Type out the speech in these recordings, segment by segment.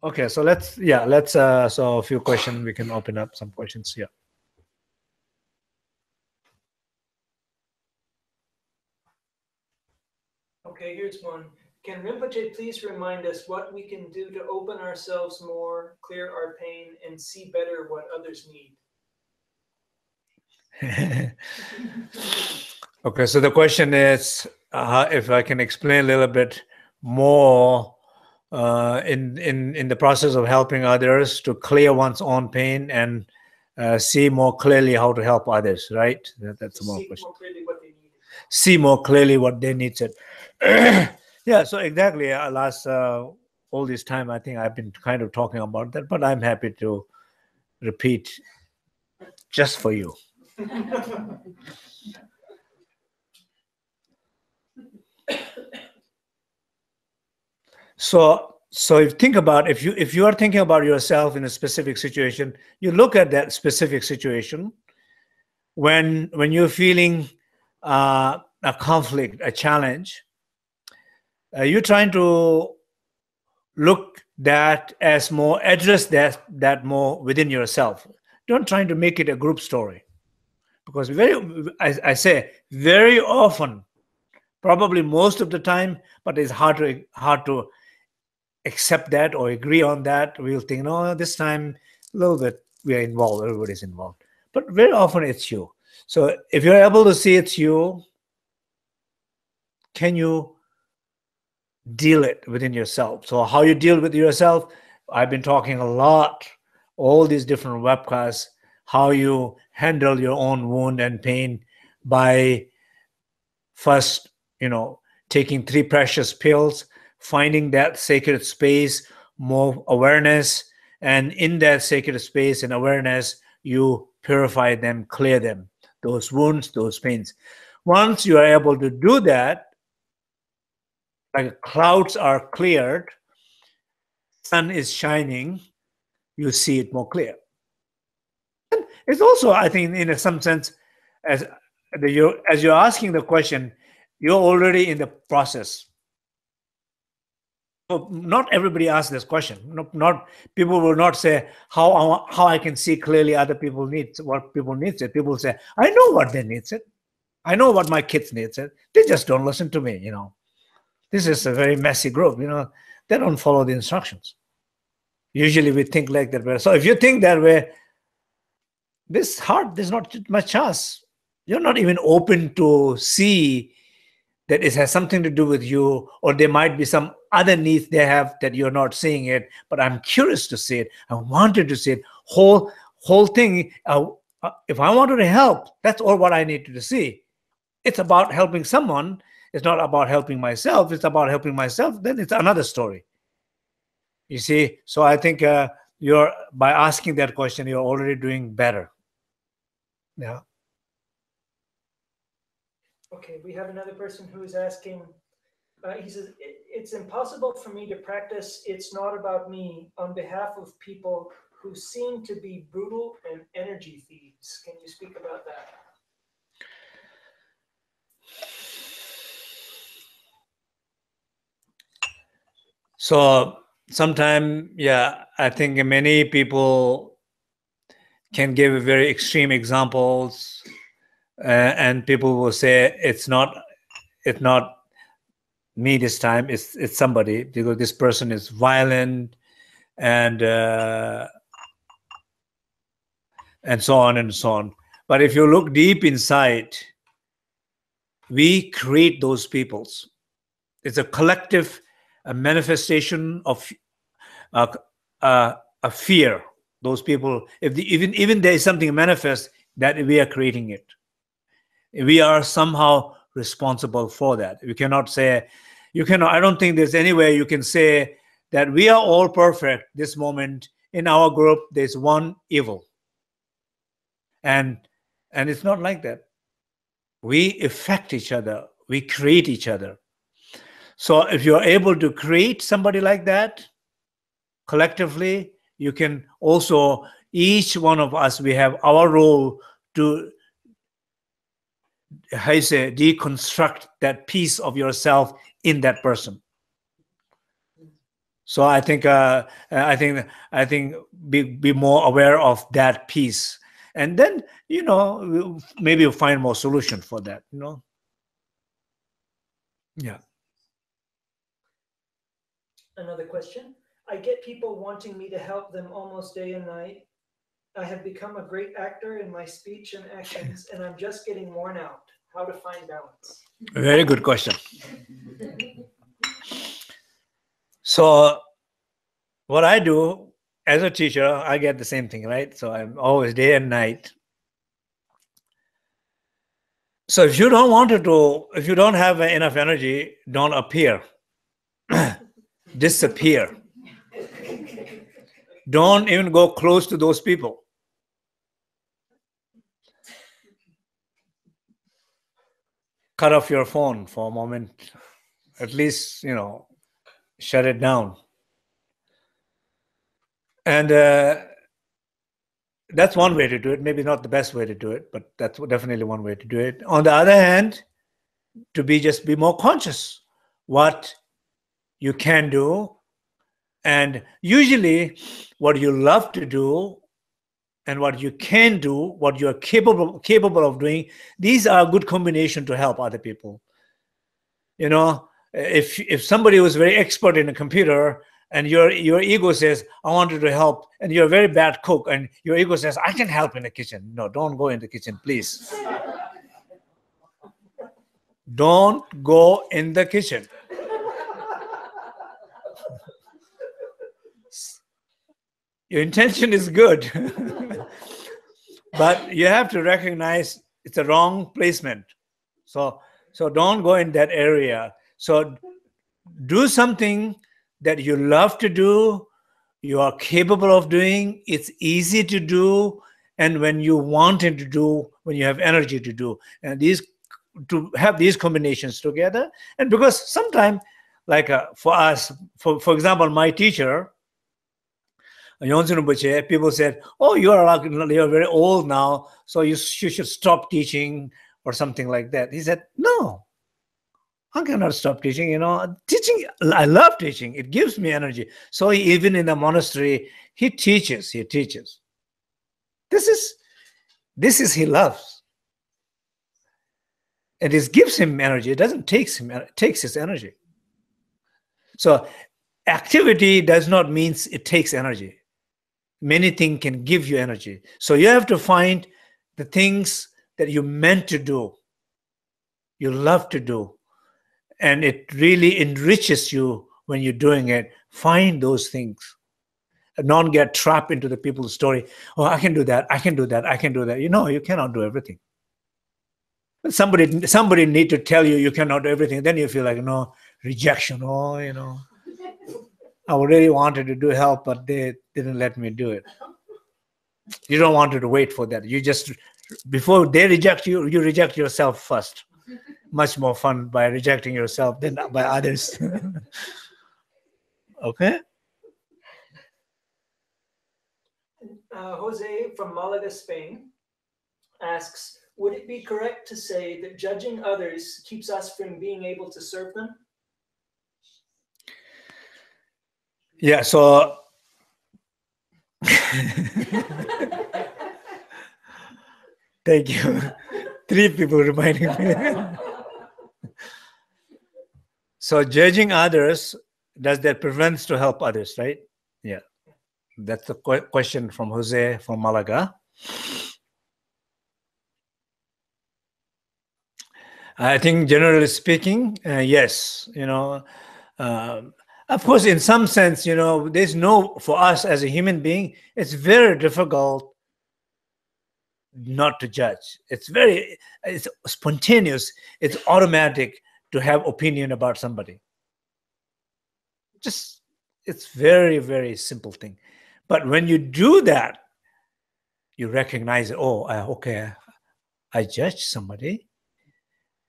Okay, so let's so a few questions, we can open up some questions here. Okay, here's one. Can Rinpoche please remind us what we can do to open ourselves more, clear our pain, and see better what others need? Okay, so the question is, if I can explain a little bit more in the process of helping others to clear one's own pain and see more clearly how to help others, right? That's more question. More clearly what they need. See more clearly what they need. Yeah, so exactly. Last all this time, I think I've been kind of talking about that, but I'm happy to repeat just for you. So if think about, if you are thinking about yourself in a specific situation, you look at that specific situation. When you're feeling a conflict, a challenge, you're trying to look that as more, address that more within yourself. Don't try to make it a group story, because I say very often, probably most of the time, but it's hard to accept that or agree on that. We'll think, no, this time a little bit we are involved, everybody's involved, but very often it's you. So if you're able to see it's you, can you deal it within yourself? So how you deal with yourself, I've been talking a lot, all these different webcasts, how you handle your own wound and pain by first, taking 3 precious pills, finding that sacred space, more awareness, and in that sacred space and awareness, you purify them, clear them, those wounds, those pains. Once you are able to do that, like clouds are cleared, sun is shining, you see it more clear. And it's also, I think, in some sense, as you're asking the question, you're already in the process. So not everybody asks this question. Not people will not say how I can see clearly other people needs, what people needs it. People say, I know what they needs it. I know what my kids needs it. They just don't listen to me. This is a very messy group. They don't follow the instructions. Usually we think like that way. So if you think that way, this heart, there's not much chance. You're not even open to see that it has something to do with you, or there might be some other needs they have that you're not seeing it, but I'm curious to see it. I wanted to see it. Whole thing, if I wanted to help, that's all what I needed to see. It's about helping someone. It's not about helping myself. It's about helping myself. Then it's another story. You see? So I think by asking that question, you're already doing better. Yeah. Okay, we have another person who is asking, he says, it's impossible for me to practice "it's not about me" on behalf of people who seem to be brutal and energy thieves. Can you speak about that? So sometimes, yeah, I think many people can give very extreme examples, and people will say it's not me this time. It's somebody, because this person is violent and so on and so on. But if you look deep inside, we create those peoples. It's a collective manifestation of a fear. Those people, if even there is something manifest, that we are creating it. We are somehow responsible for that. We cannot say, I don't think there's any way you can say that we are all perfect this moment. In our group, there's one evil. And it's not like that. We affect each other. We create each other. So if you're able to create somebody like that, collectively, you can also, each one of us, we have our role to, how you say, deconstruct that piece of yourself in that person. So I think be more aware of that piece, and then maybe you'll find more solution for that. Yeah. Another question. I get people wanting me to help them almost day and night. I have become a great actor in my speech and actions, and I'm just getting worn out. How to find balance? Very good question. So what I do as a teacher, I get the same thing, right? So I'm always day and night. So if you don't have enough energy, don't appear. Disappear. Don't even go close to those people. Cut off your phone for a moment. At least, shut it down. And that's one way to do it. Maybe not the best way to do it, but that's definitely one way to do it. On the other hand, to just be more conscious what you can do. And usually what you love to do and what you can do, what you're capable of doing, these are a good combination to help other people. If somebody was very expert in a computer and your ego says, I want you to help, and you're a very bad cook, and your ego says, I can help in the kitchen. No, don't go in the kitchen, please. Don't go in the kitchen. Your intention is good, but you have to recognize it's a wrong placement. So don't go in that area. So do something that you love to do, you are capable of doing, it's easy to do, and when you want it to do, when you have energy to do. And to have these combinations together. And because sometimes, like for us, for example, my teacher, Tenzin Rinpoche, people said, oh, you're very old now, so you should stop teaching or something like that. He said, no, I cannot stop teaching. Teaching, I love teaching. It gives me energy. So even in the monastery, he teaches. This is he loves. And it gives him energy. It doesn't takes his energy. So activity does not mean it takes energy. Many things can give you energy. So you have to find the things that you meant to do, you love to do, and it really enriches you when you're doing it. Find those things. And not get trapped into the people's story. Oh, I can do that. I can do that. I can do that. You cannot do everything. Somebody need to tell you cannot do everything. Then you feel like, rejection. Oh, I really wanted to do help, but they didn't let me do it. You don't want to wait for that. You just, before they reject you, you reject yourself first. Much more fun by rejecting yourself than by others. Okay? Jose from Malaga, Spain asks, would it be correct to say that judging others keeps us from being able to serve them? Yeah, so thank you. 3 people reminding me. So judging others, does that prevent to help others, right? Yeah. That's the question from Jose from Malaga. I think generally speaking, yes. Of course, in some sense, there's for us as a human being, it's very difficult not to judge. It's spontaneous. It's automatic to have opinion about somebody. It's very, very simple thing. But when you do that, you recognize it. Oh, okay, I judge somebody.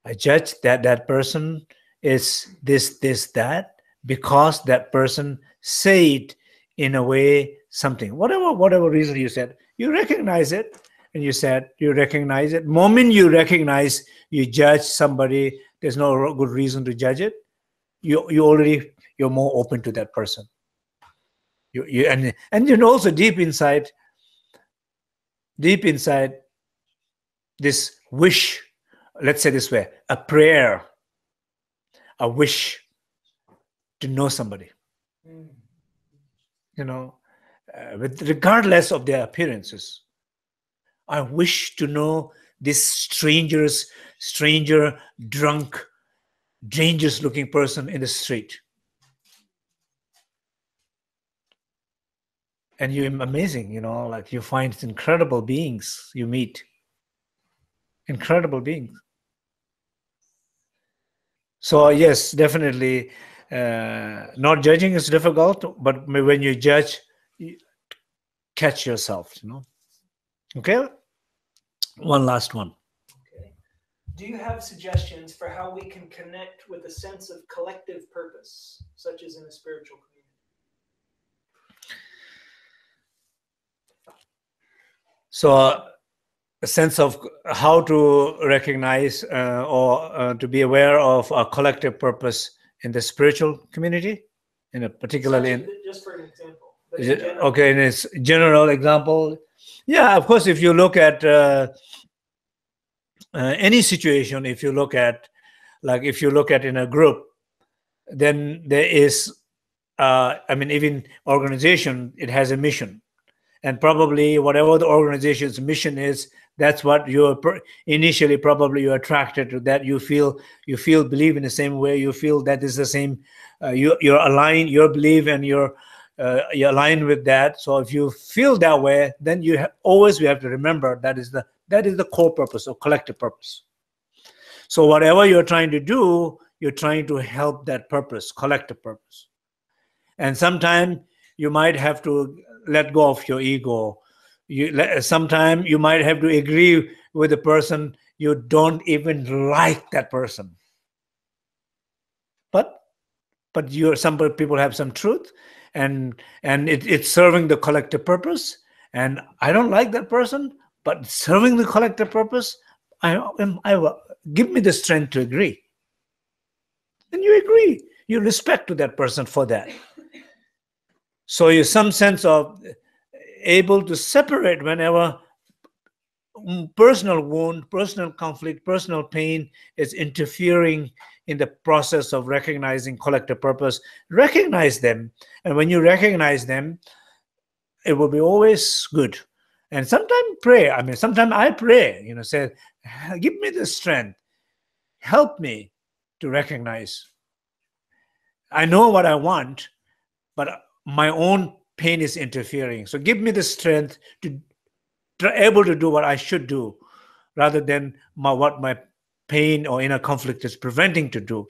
I judge that person is this, that, because that person said in a way something, whatever reason you said, you recognize it, and you recognize it. Moment you recognize you judge somebody, there's no good reason to judge it. You're more open to that person. And you know, also deep inside this wish, let's say this way, a prayer, a wish to know somebody, you know, regardless of their appearances. I wish to know this stranger, drunk, dangerous looking person in the street. And you're amazing, you know, like you find incredible beings you meet. Incredible beings. So yes, definitely, not judging is difficult, but when you judge, you catch yourself, you know. Okay, one last one. Okay. Do you have suggestions for how we can connect with a sense of collective purpose, such as in a spiritual community? So a sense of how to recognize or to be aware of a collective purpose in the spiritual community, in a particularly just for an example. But in general. Okay, in its general example, yeah, of course, if you look at any situation, if you look at in a group, then there is, I mean, even organization, it has a mission. And probably whatever the organization's mission is, that's what you're initially probably you're attracted to. That you feel believe in the same way. You feel that is the same. You're aligned. Your belief and you're aligned with that. So if you feel that way, then we have to remember that is the core purpose or collective purpose. So whatever you're trying to do, you're trying to help that purpose, collective purpose. And sometimes you might have to let go of your ego. Sometimes you might have to agree with a person you don't even like that person. But some people have some truth, and it's serving the collective purpose. And I don't like that person, but serving the collective purpose, give me the strength to agree. And you agree. You respect to that person for that. So you're some sense of able to separate whenever personal wound, personal conflict, personal pain is interfering in the process of recognizing collective purpose. Recognize them. And when you recognize them, it will be always good. And sometimes pray. I mean, sometimes I pray, you know, say, give me the strength. Help me to recognize. I know what I want, but my own pain is interfering. So give me the strength to able to do what I should do, rather than what my pain or inner conflict is preventing to do.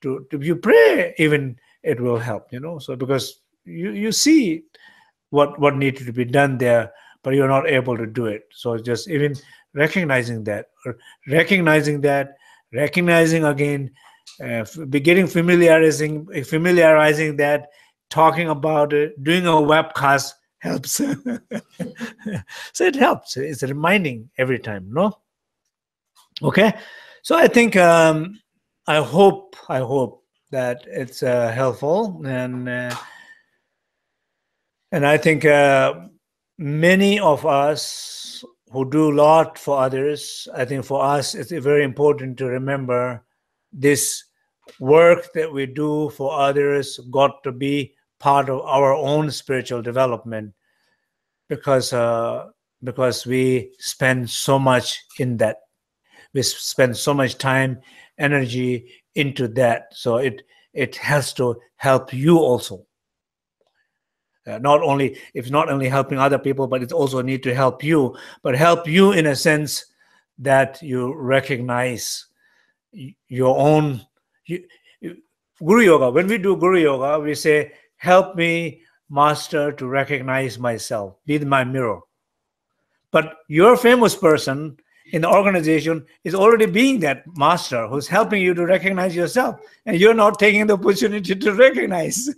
To you pray, even it will help, you know. So because you see what needs to be done there, but you're not able to do it. So just even recognizing that, recognizing again, beginning familiarizing that, talking about it, doing a webcast helps. So it helps. It's reminding every time, no? Okay. So I think I hope that it's helpful, and I think many of us who do a lot for others, I think for us it's very important to remember this work that we do for others got to be part of our own spiritual development, because we spend so much in that. We spend so much time, energy into that. So it has to help you also. Not only helping other people, but it also need to help you. But help you in a sense that you recognize your own. Guru Yoga. When we do Guru Yoga, we say, "Help me, Master, to recognize myself. Be my mirror." But your famous person in the organization is already being that master who's helping you to recognize yourself, and you're not taking the opportunity to recognize.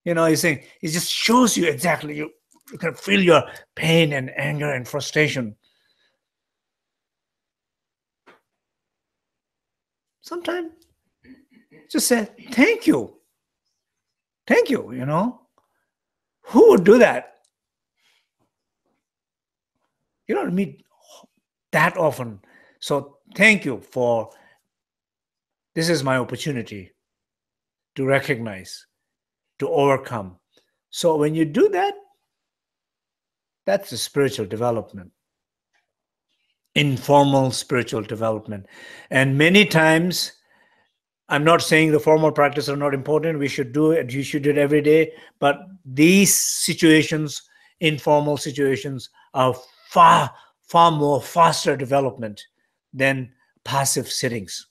You know, he's saying, it just shows you exactly, you can feel your pain and anger and frustration. Sometimes just say, thank you. Thank you, you know. Who would do that? You don't meet that often. So thank you for, this is my opportunity to recognize, to overcome. So when you do that, that's a spiritual development, informal spiritual development. And many times, I'm not saying the formal practice are not important. We should do it. You should do it every day. But these situations, informal situations, are far, far more faster development than passive sittings.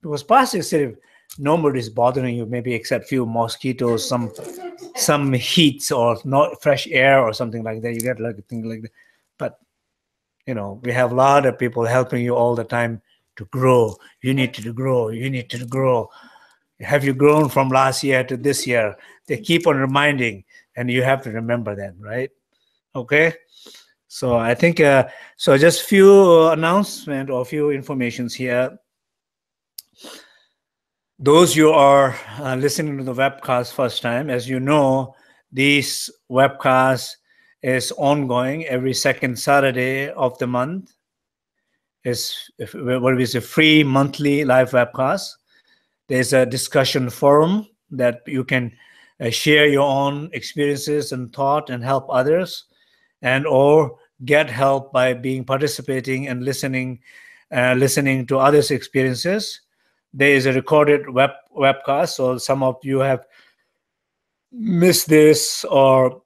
Because passive sitting, nobody is bothering you, maybe except few mosquitoes, some heats or not fresh air or something like that. You get like a thing like that. But you know, we have a lot of people helping you all the time to grow. You need to grow. You need to grow. Have you grown from last year to this year? They keep on reminding, and you have to remember them, right? Okay. So I think so. Just few announcement or few informations here. Those you are listening to the webcast first time, as you know, this webcast is ongoing every second Saturday of the month. It's what is a free monthly live webcast. There's a discussion forum that you can share your own experiences and thought and help others, and or get help by being participating and listening to others' experiences. There is a recorded webcast, so some of you have missed this, or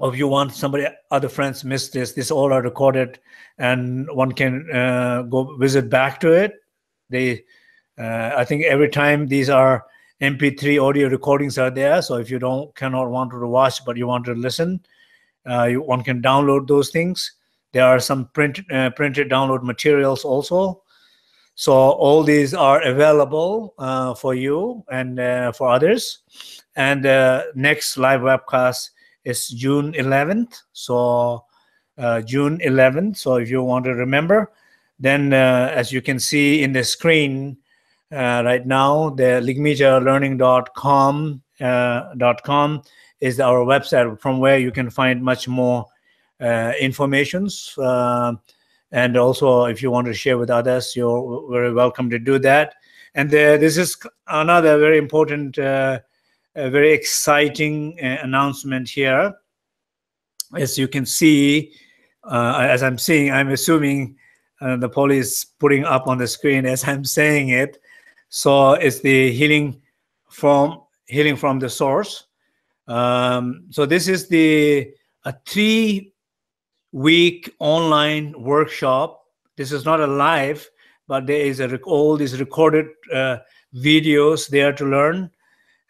if you want somebody, other friends missed this. These all are recorded, and one can go visit back to it. They, I think every time these are MP3 audio recordings are there. So if you cannot want to watch, but you want to listen, one can download those things. There are some printed download materials also. So all these are available for you and for others. And next live webcast is June 11th. So June 11th. So if you want to remember, then as you can see in the screen right now, the ligmichalearning.com is our website from where you can find much more informations. And also, if you want to share with others, you're very welcome to do that. And this is another very important, very exciting announcement here. As you can see, as I'm seeing, I'm assuming the Polly is putting up on the screen as I'm saying it. So it's the healing from the source. So this is a 3-week online workshop. This is not a live, but there is all these recorded videos there to learn.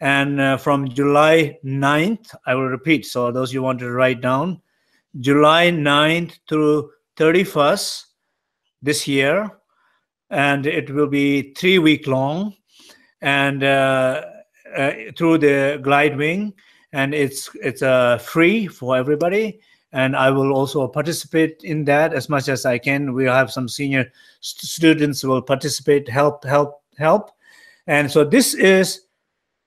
And from July 9th, I will repeat, so those you want to write down, July 9th through 31st this year, and it will be 3-week long, and through the Glide Wing, and it's free for everybody. And I will also participate in that as much as I can. We'll have some senior students who will participate, help. And so this is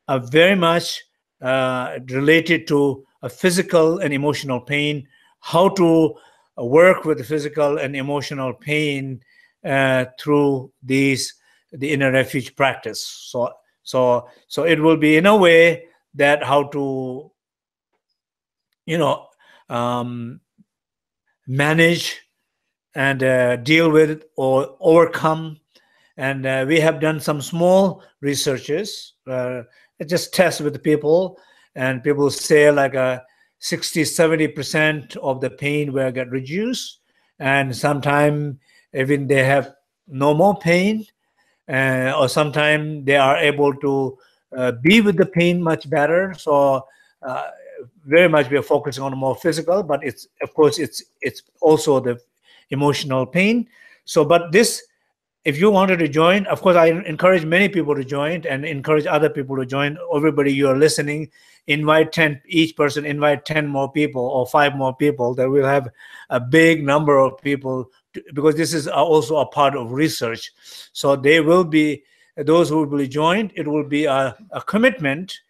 very much related to a physical and emotional pain, how to work with the physical and emotional pain through the inner refuge practice. So it will be in a way that how to, manage and deal with or overcome. And we have done some small researches, just test with the people, and people say like 60-70% of the pain will get reduced, and sometimes even they have no more pain, or sometimes they are able to be with the pain much better. So very much we are focusing on more physical, but it's of course it's also the emotional pain. So but this, if you wanted to join, of course I encourage many people to join and encourage other people to join. Everybody you are listening, invite 10, each person invite 10 more people or 5 more people, that we'll have a big number of people because this is also a part of research. So they will be those who will be joined. It will be a commitment,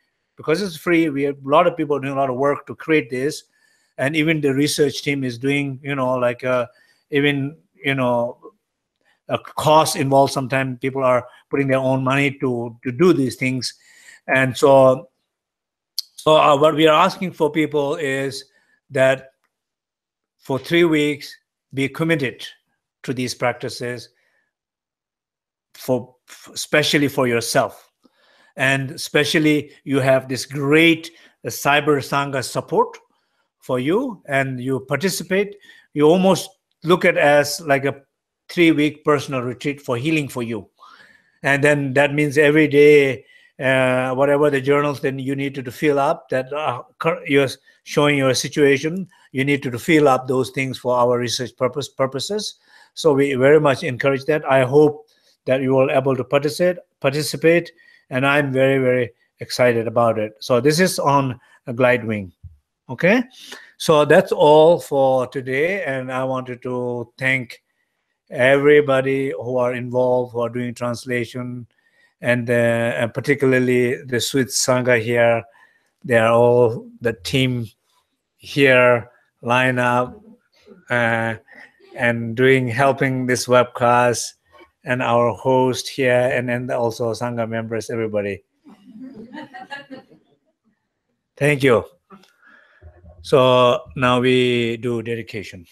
because it's free. We have a lot of people doing a lot of work to create this, and even the research team is doing, like even a cost involved. Sometimes people are putting their own money to do these things, and so what we are asking for people is that for 3 weeks be committed to these practices, for especially for yourself, and especially you have this great cyber sangha support for you, and you participate. You almost look at as like a 3-week personal retreat for healing for you. And then that means every day, whatever the journals then you need to fill up, that you're showing your situation, you need to fill up those things for our research purposes. So we very much encourage that. I hope that you will able to participate, and I'm very, very excited about it. So this is on a glide wing. Okay, so that's all for today, and I wanted to thank everybody who are involved, who are doing translation, and particularly the Sweet Sangha here. They are all the team here, line up and helping this webcast, and our host here, and then also Sangha members, everybody. Thank you. So now we do dedication.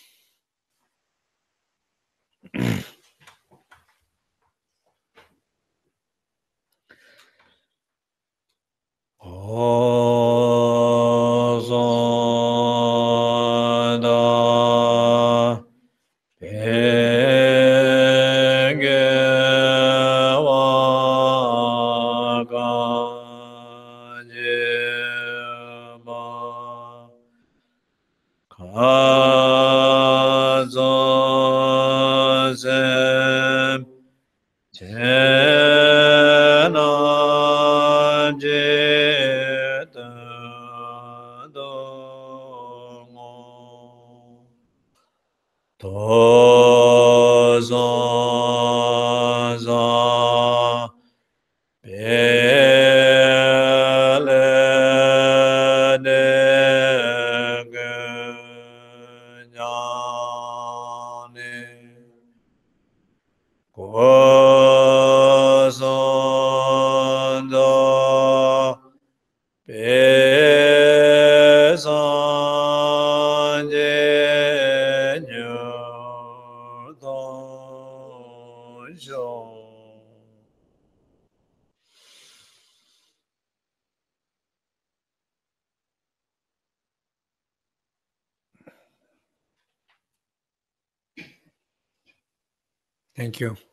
Thank you.